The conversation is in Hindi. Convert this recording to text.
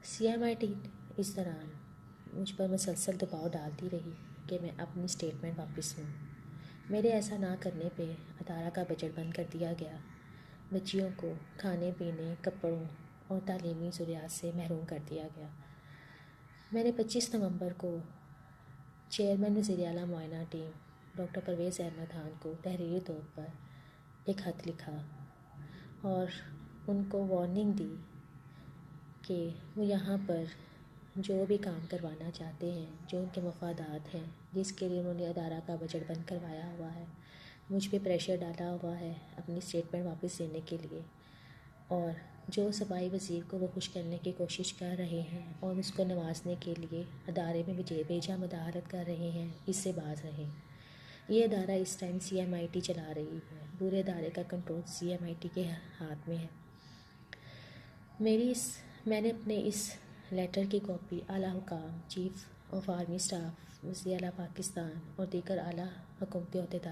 CMIT इस दौरान मुझ पर मुसलसल दबाव डालती रही कि मैं अपनी स्टेटमेंट वापस लूँ। मेरे ऐसा ना करने पे अदारा का बजट बंद कर दिया गया। बच्चियों को खाने पीने, कपड़ों और तालीमी ज़रूरियात से महरूम कर दिया गया। मैंने 25 नवंबर को चेयरमैन वज़ीर आला मुआयना टीम डॉक्टर परवेज़ अहमद खान को तहरीरी तौर पर एक ख़त लिखा और उनको वार्निंग दी कि वो यहाँ पर जो भी काम करवाना चाहते हैं, जो उनके मफादात हैं, जिसके लिए उन्होंने अदारा का बजट बंद करवाया हुआ है, मुझ पे प्रेशर डाला हुआ है अपनी स्टेटमेंट वापस लेने के लिए, और जो सफाई वज़ीर को वो खुश करने की कोशिश कर रहे हैं और उसको नवाजने के लिए अदारे में बेजा मदाहरत कर रहे हैं, इससे बाज रहें। ये अदारा इस टाइम CMIT चला रही है। पूरे अदारे का कंट्रोल CMIT के हाथ में है। मैंने अपने इस लेटर की कॉपी आला हुकाम, चीफ़ ऑफ आर्मी स्टाफ, वज़ीर आला पाकिस्तान और दीगर आला हुकूमती अहदेदार